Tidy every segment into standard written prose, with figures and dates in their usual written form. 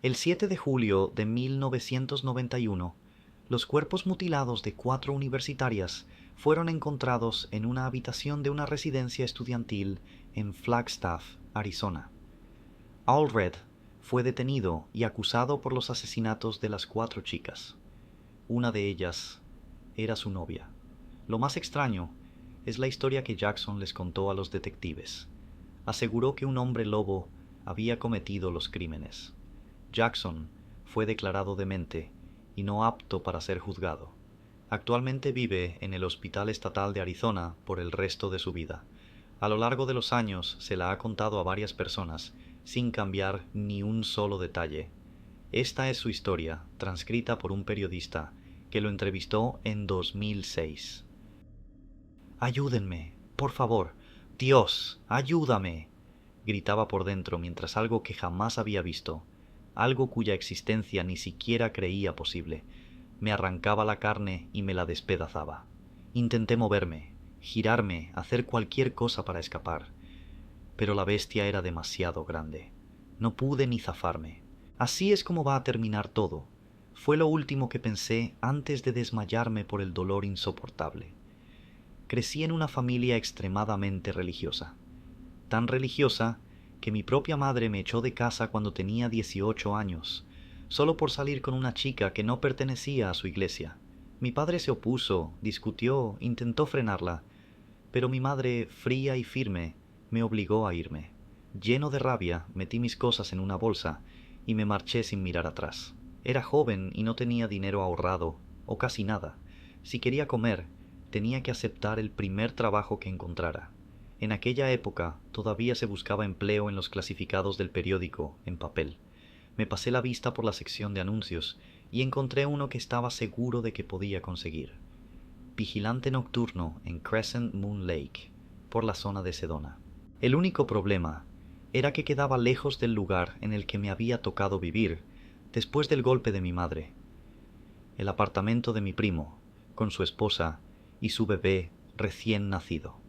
El 7 de julio de 1991, los cuerpos mutilados de 4 universitarias fueron encontrados en una habitación de una residencia estudiantil en Flagstaff, Arizona. Allred fue detenido y acusado por los asesinatos de las 4 chicas. Una de ellas era su novia. Lo más extraño es la historia que Jackson les contó a los detectives. Aseguró que un hombre lobo había cometido los crímenes. Jackson fue declarado demente y no apto para ser juzgado. Actualmente vive en el Hospital Estatal de Arizona por el resto de su vida. A lo largo de los años se la ha contado a varias personas sin cambiar ni un solo detalle. Esta es su historia, transcrita por un periodista que lo entrevistó en 2006. «Ayúdenme, por favor. Dios, ayúdame», gritaba por dentro mientras algo que jamás había visto, algo cuya existencia ni siquiera creía posible, me arrancaba la carne y me la despedazaba. Intenté moverme, girarme, hacer cualquier cosa para escapar, pero la bestia era demasiado grande. No pude ni zafarme. Así es como va a terminar todo. Fue lo último que pensé antes de desmayarme por el dolor insoportable. Crecí en una familia extremadamente religiosa. Tan religiosa que mi propia madre me echó de casa cuando tenía 18 años, solo por salir con una chica que no pertenecía a su iglesia. Mi padre se opuso, discutió, intentó frenarla, pero mi madre, fría y firme, me obligó a irme. Lleno de rabia, metí mis cosas en una bolsa y me marché sin mirar atrás. Era joven y no tenía dinero ahorrado, o casi nada. Si quería comer, tenía que aceptar el primer trabajo que encontrara. En aquella época todavía se buscaba empleo en los clasificados del periódico, en papel. Me pasé la vista por la sección de anuncios y encontré uno que estaba seguro de que podía conseguir. Vigilante nocturno en Crescent Moon Lake, por la zona de Sedona. El único problema era que quedaba lejos del lugar en el que me había tocado vivir después del golpe de mi madre. El apartamento de mi primo, con su esposa y su bebé recién nacido.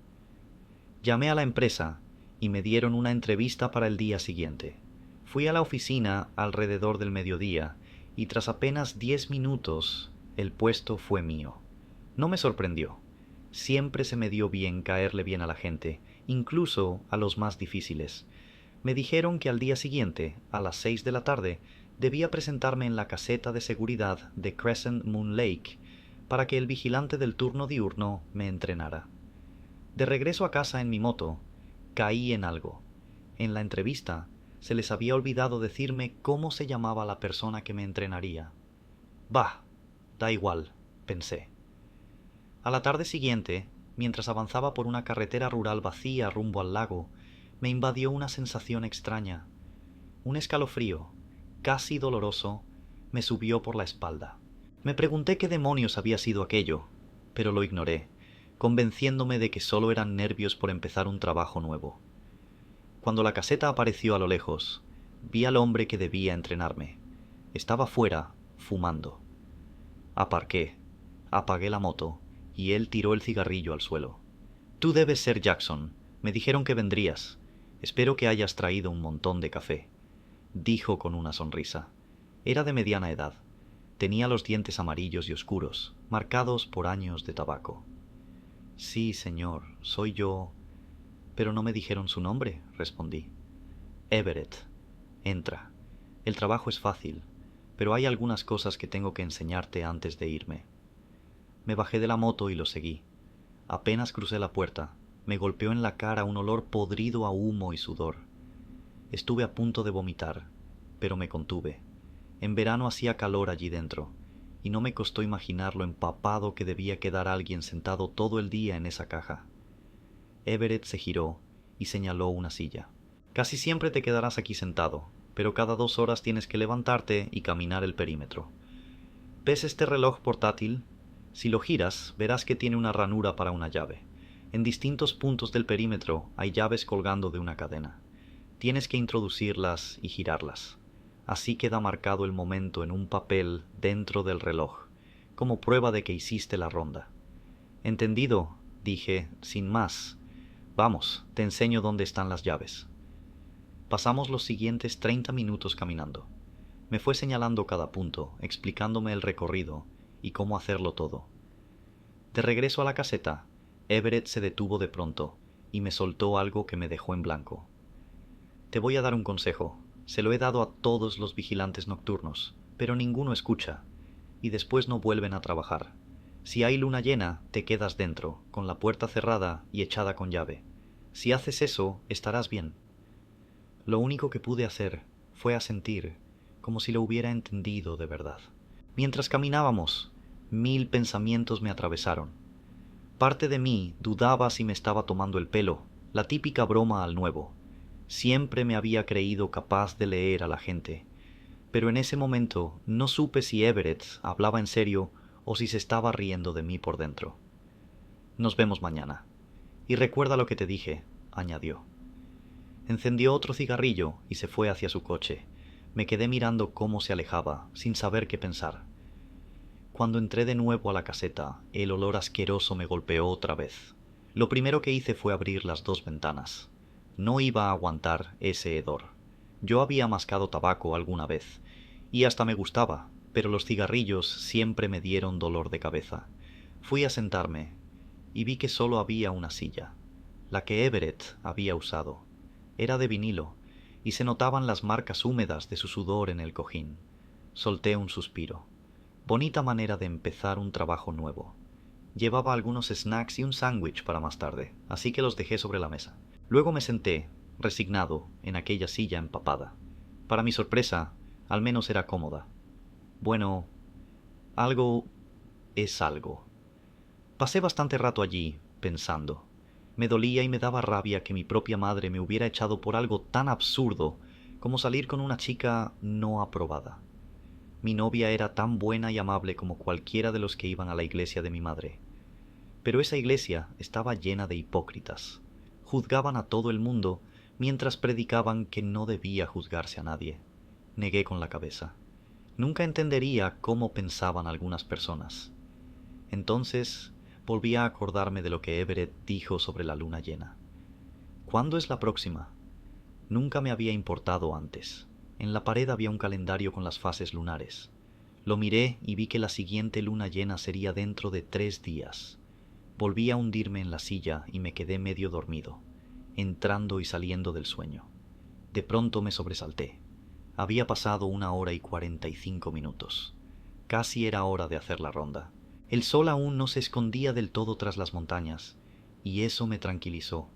Llamé a la empresa y me dieron una entrevista para el día siguiente. Fui a la oficina alrededor del mediodía y tras apenas 10 minutos el puesto fue mío. No me sorprendió. Siempre se me dio bien caerle bien a la gente, incluso a los más difíciles. Me dijeron que al día siguiente, a las 6 de la tarde, debía presentarme en la caseta de seguridad de Crescent Moon Lake para que el vigilante del turno diurno me entrenara. De regreso a casa en mi moto, caí en algo. En la entrevista, se les había olvidado decirme cómo se llamaba la persona que me entrenaría. Bah, da igual, pensé. A la tarde siguiente, mientras avanzaba por una carretera rural vacía rumbo al lago, me invadió una sensación extraña. Un escalofrío, casi doloroso, me subió por la espalda. Me pregunté qué demonios había sido aquello, pero lo ignoré, convenciéndome de que solo eran nervios por empezar un trabajo nuevo. Cuando la caseta apareció a lo lejos, vi al hombre que debía entrenarme. Estaba fuera, fumando. Aparqué, apagué la moto, y él tiró el cigarrillo al suelo. «Tú debes ser Jackson. Me dijeron que vendrías. Espero que hayas traído un montón de café», dijo con una sonrisa. Era de mediana edad. Tenía los dientes amarillos y oscuros, marcados por años de tabaco. «Sí, señor, soy yo». «Pero no me dijeron su nombre», respondí. «Everett. Entra. El trabajo es fácil, pero hay algunas cosas que tengo que enseñarte antes de irme». Me bajé de la moto y lo seguí. Apenas crucé la puerta, me golpeó en la cara un olor podrido a humo y sudor. Estuve a punto de vomitar, pero me contuve. En verano hacía calor allí dentro, y no me costó imaginar lo empapado que debía quedar alguien sentado todo el día en esa caja. Everett se giró y señaló una silla. «Casi siempre te quedarás aquí sentado, pero cada 2 horas tienes que levantarte y caminar el perímetro. ¿Ves este reloj portátil? Si lo giras, verás que tiene una ranura para una llave. En distintos puntos del perímetro hay llaves colgando de una cadena. Tienes que introducirlas y girarlas. Así queda marcado el momento en un papel dentro del reloj, como prueba de que hiciste la ronda». «Entendido», dije, sin más. «Vamos, te enseño dónde están las llaves». Pasamos los siguientes 30 minutos caminando. Me fue señalando cada punto, explicándome el recorrido y cómo hacerlo todo. De regreso a la caseta, Everett se detuvo de pronto y me soltó algo que me dejó en blanco. Te voy a dar un consejo. Se lo he dado a todos los vigilantes nocturnos, pero ninguno escucha, y después no vuelven a trabajar. Si hay luna llena, te quedas dentro, con la puerta cerrada y echada con llave. Si haces eso, estarás bien. Lo único que pude hacer fue asentir, como si lo hubiera entendido de verdad. Mientras caminábamos, 1000 pensamientos me atravesaron. Parte de mí dudaba si me estaba tomando el pelo, la típica broma al nuevo. Siempre me había creído capaz de leer a la gente, pero en ese momento no supe si Everett hablaba en serio o si se estaba riendo de mí por dentro. Nos vemos mañana. Y recuerda lo que te dije, añadió. Encendió otro cigarrillo y se fue hacia su coche. Me quedé mirando cómo se alejaba, sin saber qué pensar. Cuando entré de nuevo a la caseta, el olor asqueroso me golpeó otra vez. Lo primero que hice fue abrir las 2 ventanas. No iba a aguantar ese hedor. Yo había mascado tabaco alguna vez, y hasta me gustaba, pero los cigarrillos siempre me dieron dolor de cabeza. Fui a sentarme, y vi que solo había una silla, la que Everett había usado. Era de vinilo, y se notaban las marcas húmedas de su sudor en el cojín. Solté un suspiro. Bonita manera de empezar un trabajo nuevo. Llevaba algunos snacks y un sándwich para más tarde, así que los dejé sobre la mesa. Luego me senté, resignado, en aquella silla empapada. Para mi sorpresa, al menos era cómoda. Bueno, algo es algo. Pasé bastante rato allí, pensando. Me dolía y me daba rabia que mi propia madre me hubiera echado por algo tan absurdo como salir con una chica no aprobada. Mi novia era tan buena y amable como cualquiera de los que iban a la iglesia de mi madre. Pero esa iglesia estaba llena de hipócritas. Juzgaban a todo el mundo mientras predicaban que no debía juzgarse a nadie. Negué con la cabeza. Nunca entendería cómo pensaban algunas personas. Entonces volví a acordarme de lo que Everett dijo sobre la luna llena. ¿Cuándo es la próxima? Nunca me había importado antes. En la pared había un calendario con las fases lunares. Lo miré y vi que la siguiente luna llena sería dentro de 3 días. Volví a hundirme en la silla y me quedé medio dormido, entrando y saliendo del sueño. De pronto me sobresalté. Había pasado 1 hora y 45 minutos. Casi era hora de hacer la ronda. El sol aún no se escondía del todo tras las montañas, y eso me tranquilizó,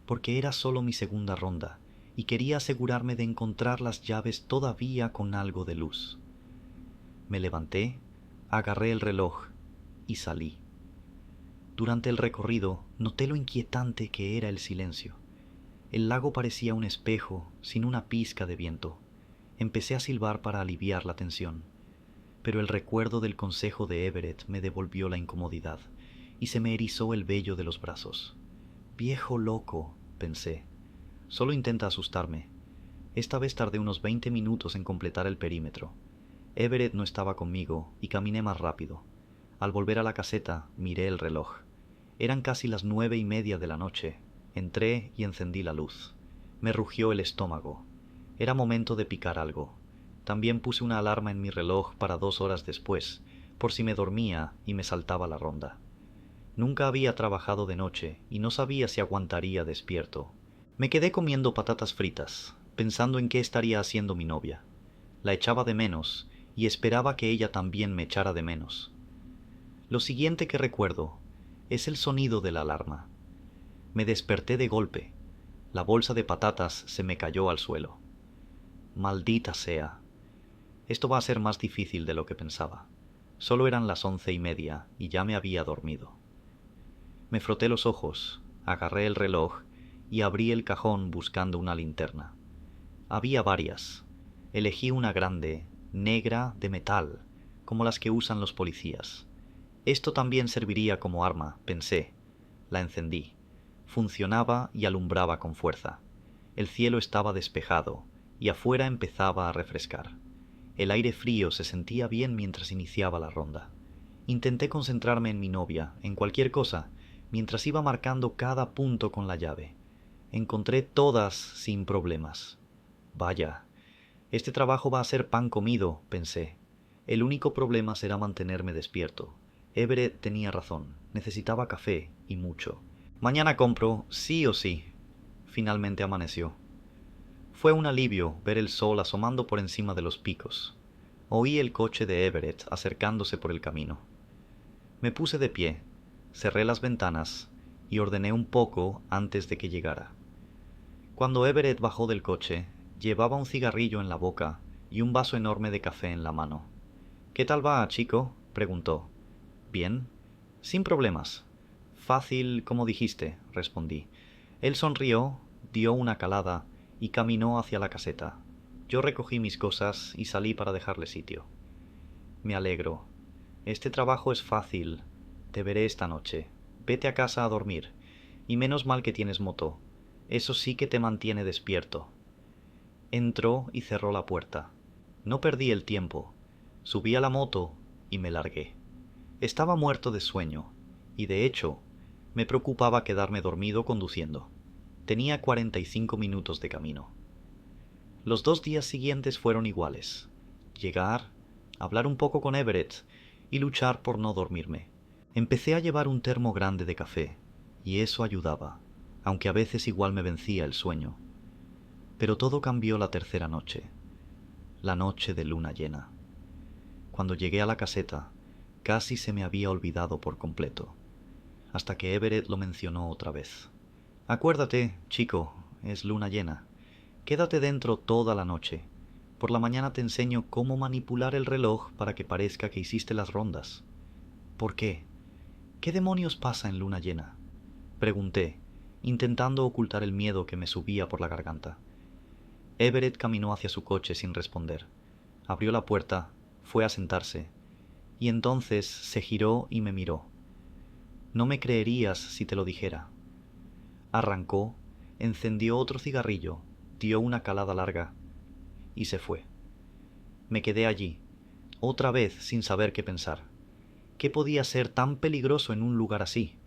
porque era solo mi segunda ronda, y quería asegurarme de encontrar las llaves todavía con algo de luz. Me levanté, agarré el reloj y salí. Durante el recorrido noté lo inquietante que era el silencio. El lago parecía un espejo sin una pizca de viento. Empecé a silbar para aliviar la tensión, pero el recuerdo del consejo de Everett me devolvió la incomodidad y se me erizó el vello de los brazos. Viejo loco, pensé. Solo intenta asustarme. Esta vez tardé unos 20 minutos en completar el perímetro. Everett no estaba conmigo y caminé más rápido. Al volver a la caseta, miré el reloj. Eran casi las 9:30 de la noche. Entré y encendí la luz. Me rugió el estómago. Era momento de picar algo. También puse una alarma en mi reloj para 2 horas después, por si me dormía y me saltaba la ronda. Nunca había trabajado de noche y no sabía si aguantaría despierto. Me quedé comiendo patatas fritas, pensando en qué estaría haciendo mi novia. La echaba de menos y esperaba que ella también me echara de menos. Lo siguiente que recuerdo es el sonido de la alarma. Me desperté de golpe. La bolsa de patatas se me cayó al suelo. Maldita sea. Esto va a ser más difícil de lo que pensaba. Solo eran las 11:30 y ya me había dormido. Me froté los ojos, agarré el reloj y abrí el cajón buscando una linterna. Había varias. Elegí una grande, negra, de metal, como las que usan los policías. Esto también serviría como arma, pensé. La encendí. Funcionaba y alumbraba con fuerza. El cielo estaba despejado y afuera empezaba a refrescar. El aire frío se sentía bien mientras iniciaba la ronda. Intenté concentrarme en mi novia, en cualquier cosa, mientras iba marcando cada punto con la llave. Encontré todas sin problemas. Vaya, Este trabajo va a ser pan comido, pensé. El único problema será mantenerme despierto. Everett tenía razón. Necesitaba café, y mucho. Mañana compro, sí o sí. Finalmente amaneció. Fue un alivio ver el sol asomando por encima de los picos. Oí el coche de Everett acercándose por el camino. Me puse de pie, cerré las ventanas y ordené un poco antes de que llegara. Cuando Everett bajó del coche, llevaba un cigarrillo en la boca y un vaso enorme de café en la mano. «¿Qué tal va, chico?», preguntó. «Bien. Sin problemas. Fácil, como dijiste», respondí. Él sonrió, dio una calada y caminó hacia la caseta. Yo recogí mis cosas y salí para dejarle sitio. «Me alegro. Este trabajo es fácil. Te veré esta noche. Vete a casa a dormir. Y menos mal que tienes moto. Eso sí que te mantiene despierto». Entró y cerró la puerta. No perdí el tiempo. Subí a la moto y me largué. Estaba muerto de sueño, y de hecho, me preocupaba quedarme dormido conduciendo. Tenía 45 minutos de camino. Los 2 días siguientes fueron iguales. Llegar, hablar un poco con Everett y luchar por no dormirme. Empecé a llevar un termo grande de café, y eso ayudaba, aunque a veces igual me vencía el sueño. Pero todo cambió la tercera noche, la noche de luna llena. Cuando llegué a la caseta, casi se me había olvidado por completo, hasta que Everett lo mencionó otra vez. «Acuérdate, chico, es luna llena. Quédate dentro toda la noche. Por la mañana te enseño cómo manipular el reloj para que parezca que hiciste las rondas». «¿Por qué? ¿Qué demonios pasa en luna llena?», pregunté, intentando ocultar el miedo que me subía por la garganta. Everett caminó hacia su coche sin responder. Abrió la puerta, fue a sentarse, y entonces se giró y me miró. «No me creerías si te lo dijera». Arrancó, encendió otro cigarrillo, dio una calada larga y se fue. Me quedé allí, otra vez sin saber qué pensar. ¿Qué podía ser tan peligroso en un lugar así?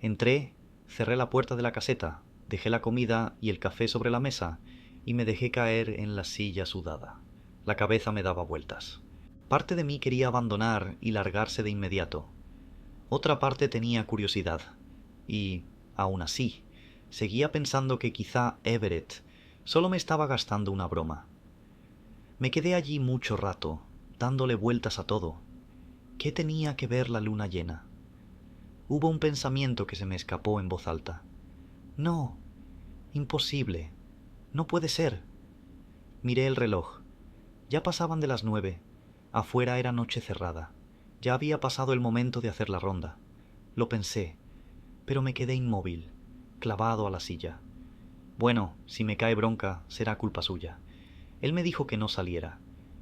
Entré, cerré la puerta de la caseta, dejé la comida y el café sobre la mesa y me dejé caer en la silla sudada. La cabeza me daba vueltas. Parte de mí quería abandonar y largarse de inmediato. Otra parte tenía curiosidad y, aun así, seguía pensando que quizá Everett solo me estaba gastando una broma. Me quedé allí mucho rato, dándole vueltas a todo. ¿Qué tenía que ver la luna llena? Hubo un pensamiento que se me escapó en voz alta. «No, imposible, no puede ser». Miré el reloj. Ya pasaban de las 9. Afuera era noche cerrada. Ya había pasado el momento de hacer la ronda. Lo pensé, pero me quedé inmóvil, clavado a la silla. Bueno, si me cae bronca, será culpa suya. Él me dijo que no saliera.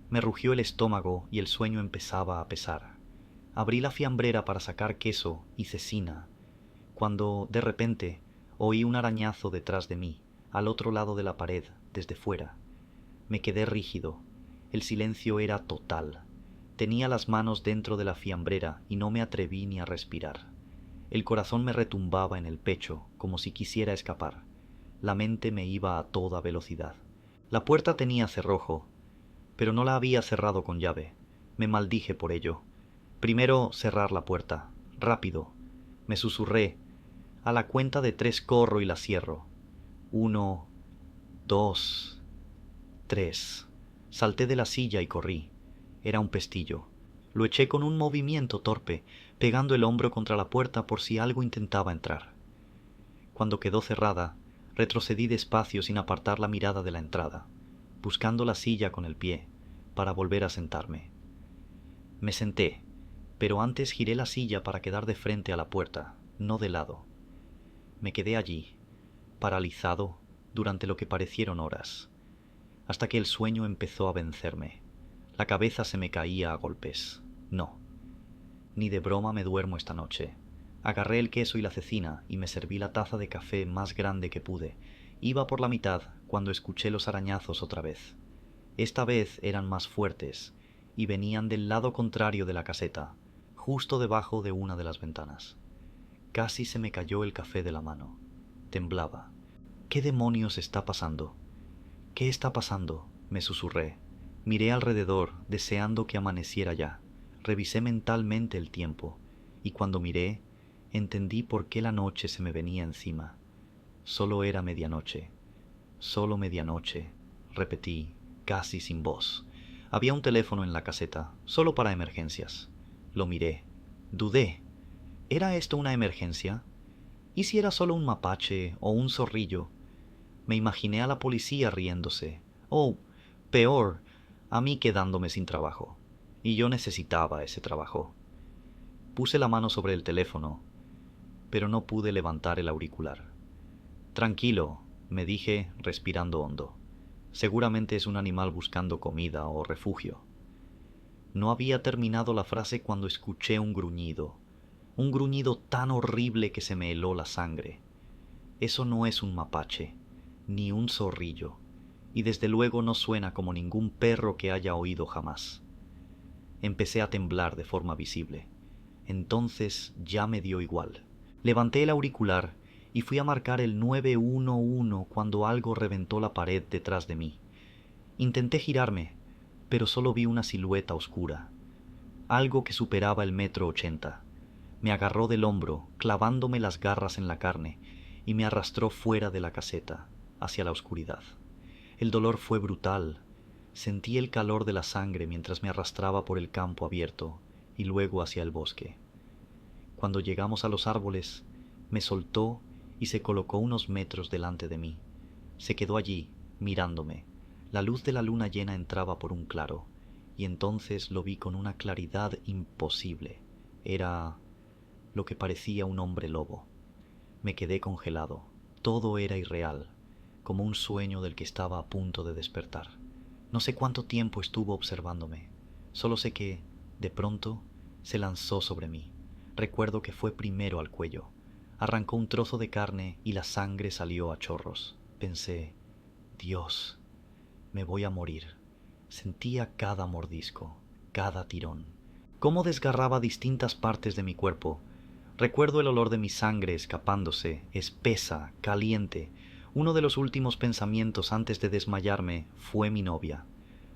Me rugió el estómago y el sueño empezaba a pesar. Abrí la fiambrera para sacar queso y cecina, cuando, de repente, oí un arañazo detrás de mí, al otro lado de la pared, desde fuera. Me quedé rígido. El silencio era total. Tenía las manos dentro de la fiambrera y no me atreví ni a respirar. El corazón me retumbaba en el pecho, como si quisiera escapar. La mente me iba a toda velocidad. La puerta tenía cerrojo, pero no la había cerrado con llave. Me maldije por ello. Primero cerrar la puerta. Rápido. Me susurré. A la cuenta de 3 corro y la cierro. 1, 2, 3. Salté de la silla y corrí. Era un pestillo. Lo eché con un movimiento torpe, pegando el hombro contra la puerta por si algo intentaba entrar. Cuando quedó cerrada, retrocedí despacio sin apartar la mirada de la entrada, buscando la silla con el pie, para volver a sentarme. Me senté, pero antes giré la silla para quedar de frente a la puerta, no de lado. Me quedé allí, paralizado, durante lo que parecieron horas, hasta que el sueño empezó a vencerme. La cabeza se me caía a golpes. No, ni de broma me duermo esta noche. Agarré el queso y la cecina y me serví la taza de café más grande que pude. Iba por la mitad cuando escuché los arañazos otra vez. Esta vez eran más fuertes y venían del lado contrario de la caseta, justo debajo de una de las ventanas. Casi se me cayó el café de la mano. Temblaba. ¿Qué demonios está pasando? ¿Qué está pasando? me susurré. Miré alrededor, deseando que amaneciera ya. Revisé mentalmente el tiempo, y cuando miré, entendí por qué la noche se me venía encima. Solo era medianoche. Solo medianoche, repetí, casi sin voz. Había un teléfono en la caseta, solo para emergencias. Lo miré. Dudé. ¿Era esto una emergencia? ¿Y si era solo un mapache o un zorrillo? Me imaginé a la policía riéndose. O, peor, a mí quedándome sin trabajo. Y yo necesitaba ese trabajo. Puse la mano sobre el teléfono, pero no pude levantar el auricular. Tranquilo, me dije, respirando hondo. Seguramente es un animal buscando comida o refugio. No había terminado la frase cuando escuché un gruñido tan horrible que se me heló la sangre. Eso no es un mapache, ni un zorrillo, y desde luego no suena como ningún perro que haya oído jamás. Empecé a temblar de forma visible. Entonces ya me dio igual. Levanté el auricular y fui a marcar el 911 cuando algo reventó la pared detrás de mí. Intenté girarme, pero solo vi una silueta oscura, algo que superaba el 1,80 m. Me agarró del hombro, clavándome las garras en la carne, y me arrastró fuera de la caseta, hacia la oscuridad. El dolor fue brutal. Sentí el calor de la sangre mientras me arrastraba por el campo abierto y luego hacia el bosque. Cuando llegamos a los árboles, me soltó y se colocó unos metros delante de mí. Se quedó allí, mirándome. La luz de la luna llena entraba por un claro, y entonces lo vi con una claridad imposible. Era lo que parecía un hombre lobo. Me quedé congelado. Todo era irreal, como un sueño del que estaba a punto de despertar. No sé cuánto tiempo estuvo observándome. Solo sé que, de pronto, se lanzó sobre mí. Recuerdo que fue primero al cuello. Arrancó un trozo de carne y la sangre salió a chorros. Pensé, Dios, me voy a morir. Sentía cada mordisco, cada tirón. Cómo desgarraba distintas partes de mi cuerpo. Recuerdo el olor de mi sangre escapándose, espesa, caliente. Uno de los últimos pensamientos antes de desmayarme fue mi novia.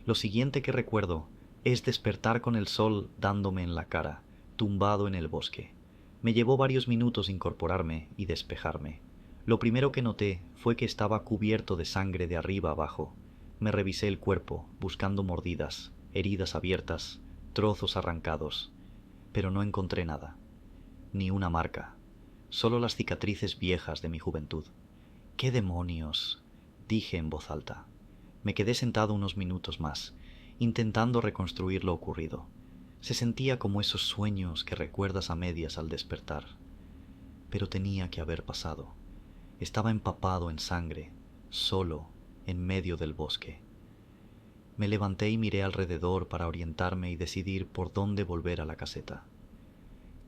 Lo siguiente que recuerdo es despertar con el sol dándome en la cara, tumbado en el bosque. Me llevó varios minutos incorporarme y despejarme. Lo primero que noté fue que estaba cubierto de sangre de arriba abajo. Me revisé el cuerpo, buscando mordidas, heridas abiertas, trozos arrancados, pero no encontré nada. Ni una marca, solo las cicatrices viejas de mi juventud. ¿Qué demonios?, dije en voz alta. Me quedé sentado unos minutos más, intentando reconstruir lo ocurrido. Se sentía como esos sueños que recuerdas a medias al despertar. Pero tenía que haber pasado. Estaba empapado en sangre, solo, en medio del bosque. Me levanté y miré alrededor para orientarme y decidir por dónde volver a la caseta.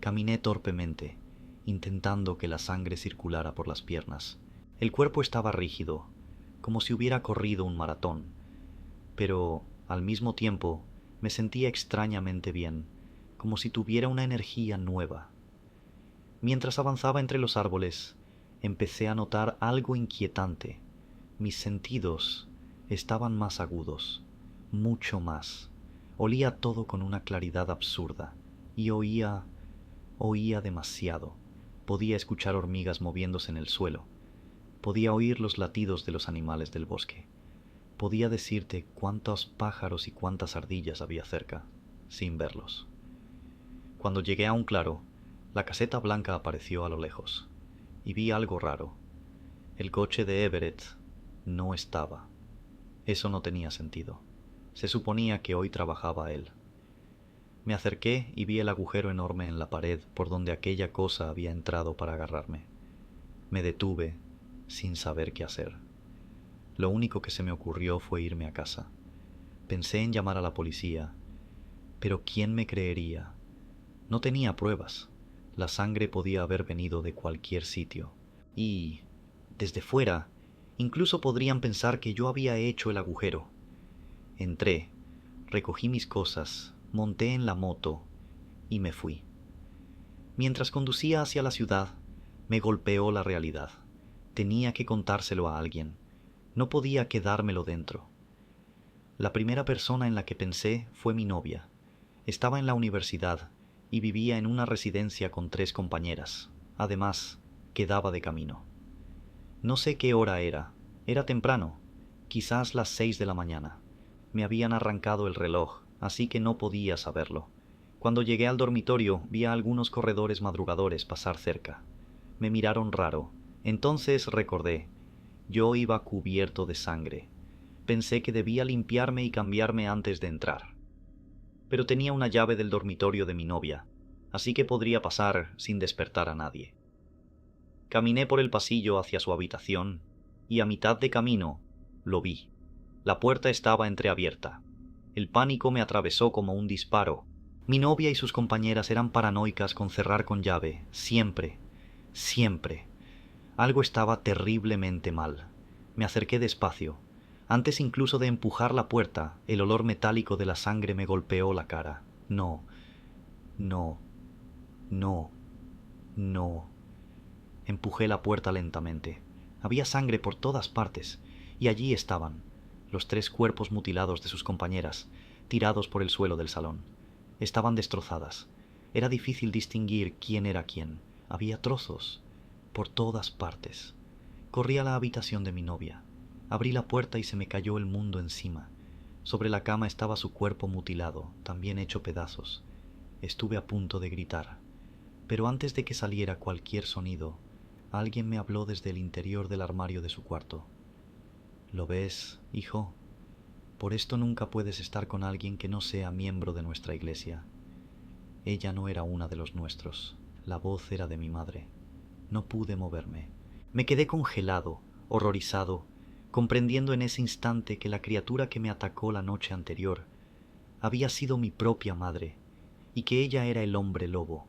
Caminé torpemente, intentando que la sangre circulara por las piernas. El cuerpo estaba rígido, como si hubiera corrido un maratón, pero, al mismo tiempo, me sentía extrañamente bien, como si tuviera una energía nueva. Mientras avanzaba entre los árboles, empecé a notar algo inquietante. Mis sentidos estaban más agudos, mucho más. Olía todo con una claridad absurda, y oía demasiado. Podía escuchar hormigas moviéndose en el suelo. Podía oír los latidos de los animales del bosque. Podía decirte cuántos pájaros y cuántas ardillas había cerca, sin verlos. Cuando llegué a un claro, la caseta blanca apareció a lo lejos, y vi algo raro. El coche de Everett no estaba. Eso no tenía sentido. Se suponía que hoy trabajaba él. Me acerqué y vi el agujero enorme en la pared por donde aquella cosa había entrado para agarrarme. Me detuve, sin saber qué hacer. Lo único que se me ocurrió fue irme a casa. Pensé en llamar a la policía, pero ¿quién me creería? No tenía pruebas. La sangre podía haber venido de cualquier sitio. Y, desde fuera, incluso podrían pensar que yo había hecho el agujero. Entré, recogí mis cosas, monté en la moto y me fui. Mientras conducía hacia la ciudad, me golpeó la realidad. Tenía que contárselo a alguien. No podía quedármelo dentro. La primera persona en la que pensé fue mi novia. Estaba en la universidad y vivía en una residencia con 3 compañeras. Además, quedaba de camino. No sé qué hora era. Era temprano, quizás las 6 de la mañana. Me habían arrancado el reloj, así que no podía saberlo. Cuando llegué al dormitorio vi a algunos corredores madrugadores pasar cerca. Me miraron raro. Entonces recordé. Yo iba cubierto de sangre. Pensé que debía limpiarme y cambiarme antes de entrar. Pero tenía una llave del dormitorio de mi novia, así que podría pasar sin despertar a nadie. Caminé por el pasillo hacia su habitación y a mitad de camino lo vi. La puerta estaba entreabierta. El pánico me atravesó como un disparo. Mi novia y sus compañeras eran paranoicas con cerrar con llave, siempre, siempre. Algo estaba terriblemente mal. Me acerqué despacio. Antes incluso de empujar la puerta, el olor metálico de la sangre me golpeó la cara. No, no, no, no. Empujé la puerta lentamente. Había sangre por todas partes, y allí estaban, los 3 cuerpos mutilados de sus compañeras, tirados por el suelo del salón. Estaban destrozadas. Era difícil distinguir quién era quién. Había trozos por todas partes. Corrí a la habitación de mi novia. Abrí la puerta y se me cayó el mundo encima. Sobre la cama estaba su cuerpo mutilado, también hecho pedazos. Estuve a punto de gritar, pero antes de que saliera cualquier sonido, alguien me habló desde el interior del armario de su cuarto. ¿Lo ves, hijo? Por esto nunca puedes estar con alguien que no sea miembro de nuestra iglesia. Ella no era una de los nuestros. La voz era de mi madre. No pude moverme. Me quedé congelado, horrorizado, comprendiendo en ese instante que la criatura que me atacó la noche anterior había sido mi propia madre, y que ella era el hombre lobo,